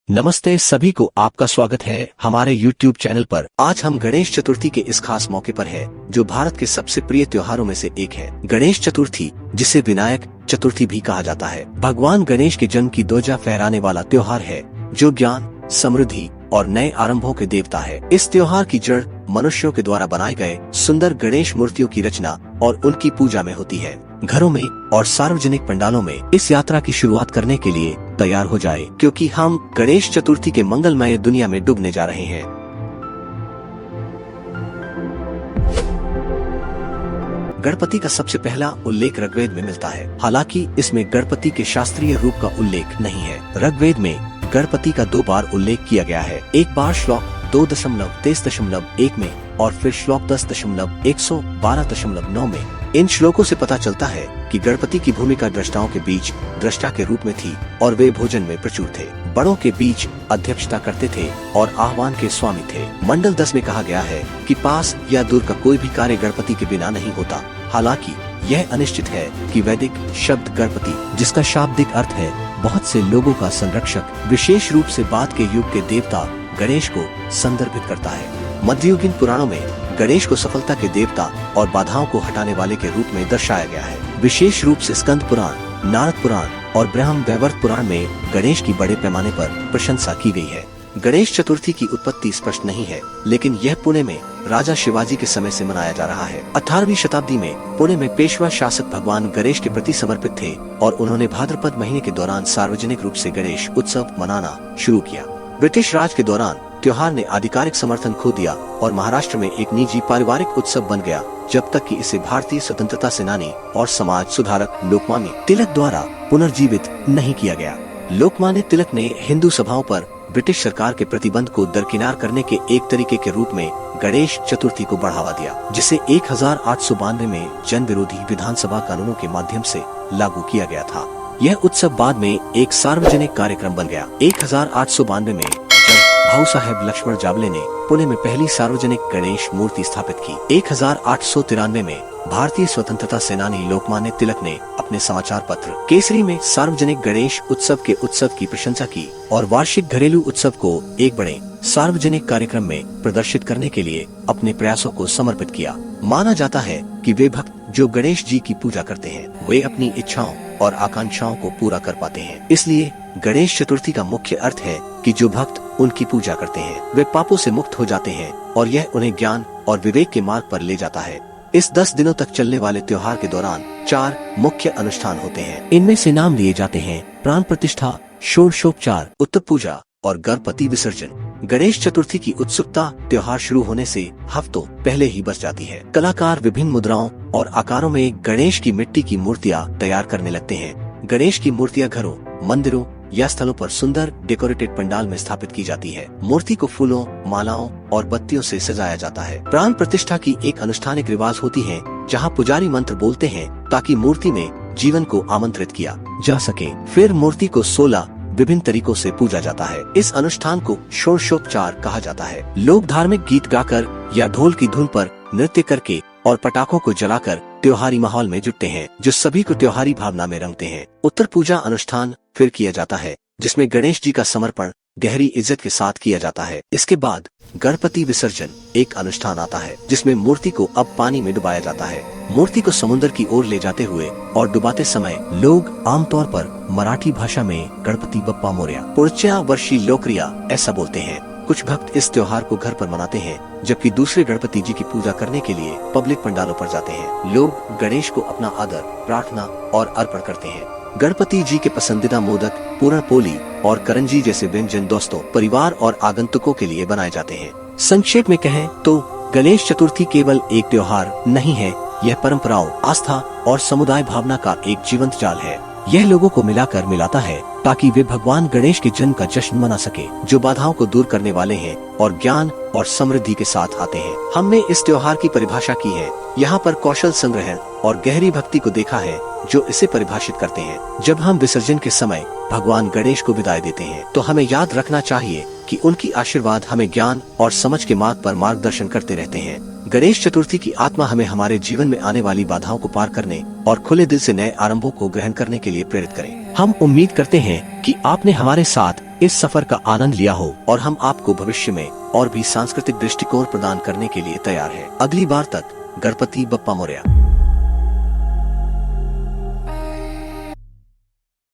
नमस्ते सभी को, आपका स्वागत है हमारे YouTube चैनल पर। आज हम गणेश चतुर्थी के इस खास मौके पर है, जो भारत के सबसे प्रिय त्योहारों में से एक है। गणेश चतुर्थी, जिसे विनायक चतुर्थी भी कहा जाता है, भगवान गणेश के जन्म की ध्वजा फहराने वाला त्योहार है, जो ज्ञान, समृद्धि और नए आरंभों के देवता है। इस त्योहार की जड़ मनुष्यों के द्वारा बनाए गए सुंदर गणेश मूर्तियों की रचना और उनकी पूजा में होती है। घरों में और सार्वजनिक पंडालों में इस यात्रा की शुरुआत करने के लिए तैयार हो जाए, क्योंकि हम गणेश चतुर्थी के मंगलमय दुनिया में डूबने जा रहे हैं। गणपति का सबसे पहला उल्लेख ऋग्वेद में मिलता है। हालांकि इसमें गणपति के शास्त्रीय रूप का उल्लेख नहीं है। ऋग्वेद में गणपति का 2 बार उल्लेख किया गया है, एक बार श्लोक 2.23.1 में और फिर श्लोक 10.112.9 में। इन श्लोकों से पता चलता है कि गणपति की भूमिका दृष्टाओं के बीच दृष्टा के रूप में थी और वे भोजन में प्रचुर थे, बड़ों के बीच अध्यक्षता करते थे और आह्वान के स्वामी थे। मंडल 10 में कहा गया है कि पास या दूर का कोई भी कार्य गणपति के बिना नहीं होता। हालांकि यह अनिश्चित है कि वैदिक शब्द गणपति, जिसका शाब्दिक अर्थ है बहुत से लोगों का संरक्षक, विशेष रूप से बाद के युग के देवता गणेश को संदर्भित करता है। मध्ययुगीन पुराणों में गणेश को सफलता के देवता और बाधाओं को हटाने वाले के रूप में दर्शाया गया है। विशेष रूप से स्कंद पुराण, नारद पुराण और ब्रह्म वैवर्त पुराण में गणेश की बड़े पैमाने पर प्रशंसा की गई है। गणेश चतुर्थी की उत्पत्ति स्पष्ट नहीं है, लेकिन यह पुणे में राजा शिवाजी के समय से मनाया जा रहा है। 18वीं शताब्दी में पुणे में पेशवा शासक भगवान गणेश के प्रति समर्पित थे और उन्होंने भाद्रपद महीने के दौरान सार्वजनिक रूप से गणेश उत्सव मनाना शुरू किया। ब्रिटिश राज के दौरान त्योहार ने आधिकारिक समर्थन खो दिया और महाराष्ट्र में एक निजी पारिवारिक उत्सव बन गया, जब तक कि इसे भारतीय स्वतंत्रता सेनानी और समाज सुधारक लोकमान्य तिलक द्वारा पुनर्जीवित नहीं किया गया। लोकमान्य तिलक ने हिंदू सभाओं पर ब्रिटिश सरकार के प्रतिबंध को दरकिनार करने के एक तरीके के रूप में गणेश चतुर्थी को बढ़ावा दिया, जिसे 1892 में जन विरोधी विधानसभा कानूनों के माध्यम से लागू किया गया था। यह उत्सव बाद में एक सार्वजनिक कार्यक्रम बन गया। 1892 में भाऊ साहेब लक्ष्मण जावले ने पुणे में पहली सार्वजनिक गणेश मूर्ति स्थापित की। 1893 में भारतीय स्वतंत्रता सेनानी लोकमान्य तिलक ने अपने समाचार पत्र केसरी में सार्वजनिक गणेश उत्सव के उत्सव की प्रशंसा की और वार्षिक घरेलू उत्सव को एक बड़े सार्वजनिक कार्यक्रम में प्रदर्शित करने के लिए अपने प्रयासों को समर्पित किया। माना जाता है कि वे भक्त जो गणेश जी की पूजा करते हैं, वे अपनी इच्छाओं और आकांक्षाओं को पूरा कर पाते हैं। इसलिए गणेश चतुर्थी का मुख्य अर्थ है कि जो भक्त उनकी पूजा करते हैं, वे पापों से मुक्त हो जाते हैं और यह उन्हें ज्ञान और विवेक के मार्ग पर ले जाता है। इस 10 दिनों तक चलने वाले त्योहार के दौरान 4 मुख्य अनुष्ठान होते हैं। इनमें से नाम लिए जाते हैं प्राण प्रतिष्ठा, षोडशोपचार, उत्तर पूजा और गणपति विसर्जन। गणेश चतुर्थी की उत्सुकता त्योहार शुरू होने से हफ्तों पहले ही बच जाती है। कलाकार विभिन्न मुद्राओं और आकारों में गणेश की मिट्टी की मूर्तियाँ तैयार करने लगते हैं। गणेश की मूर्तियाँ घरों, मंदिरों या स्थलों पर सुंदर डेकोरेटेड पंडाल में स्थापित की जाती है। मूर्ति को फूलों, मालाओं और बत्तियों से सजाया जाता है। प्राण प्रतिष्ठा की एक अनुष्ठानिक रिवाज होती है, जहाँ पुजारी मंत्र बोलते हैं ताकि मूर्ति में जीवन को आमंत्रित किया जा सके। फिर मूर्ति को 16 विभिन्न तरीकों से पूजा जाता है। इस अनुष्ठान को षोडशोपचार कहा जाता है। लोग धार्मिक गीत गाकर या ढोल की धुन पर नृत्य करके और पटाखों को जलाकर त्योहारी माहौल में जुटते हैं, जो सभी को त्योहारी भावना में रंगते हैं। उत्तर पूजा अनुष्ठान फिर किया जाता है, जिसमें गणेश जी का समर्पण गहरी इज्जत के साथ किया जाता है। इसके बाद गणपति विसर्जन एक अनुष्ठान आता है, जिसमें मूर्ति को अब पानी में डुबाया जाता है। मूर्ति को समुद्र की ओर ले जाते हुए और डुबाते समय लोग आमतौर पर मराठी भाषा में गणपति बप्पा मोरया, पुढच्या वर्षी लोकरिया ऐसा बोलते हैं। कुछ भक्त इस त्योहार को घर पर मनाते हैं, जबकि दूसरे गणपति जी की पूजा करने के लिए पब्लिक पंडालों पर जाते हैं। लोग गणेश को अपना आदर, प्रार्थना और अर्पण करते हैं। गणपति जी के पसंदीदा मोदक, पूरण पोली और करंजी जैसे व्यंजन दोस्तों, परिवार और आगंतुकों के लिए बनाए जाते हैं। संक्षेप में कहें तो गणेश चतुर्थी केवल एक त्योहार नहीं है, यह परंपराओं, आस्था और समुदाय भावना का एक जीवंत जाल है। यह लोगों को मिलाकर मिलाता है ताकि वे भगवान गणेश के जन्म का जश्न मना सके, जो बाधाओं को दूर करने वाले हैं और ज्ञान और समृद्धि के साथ आते हैं। हमने इस त्योहार की परिभाषा की है, यहाँ पर कौशल संग्रह और गहरी भक्ति को देखा है जो इसे परिभाषित करते हैं। जब हम विसर्जन के समय भगवान गणेश को विदाई देते हैं, तो हमें याद रखना चाहिए कि उनकी आशीर्वाद हमें ज्ञान और समझ के मार्ग पर मार्गदर्शन करते रहते हैं। गणेश चतुर्थी की आत्मा हमें हमारे जीवन में आने वाली बाधाओं को पार करने और खुले दिल से नए आरंभों को ग्रहण करने के लिए प्रेरित करें। हम उम्मीद करते हैं कि आपने हमारे साथ इस सफर का आनंद लिया हो और हम आपको भविष्य में और भी सांस्कृतिक दृष्टिकोण प्रदान करने के लिए तैयार हैं। अगली बार तक गणपति बप्पा मोरया।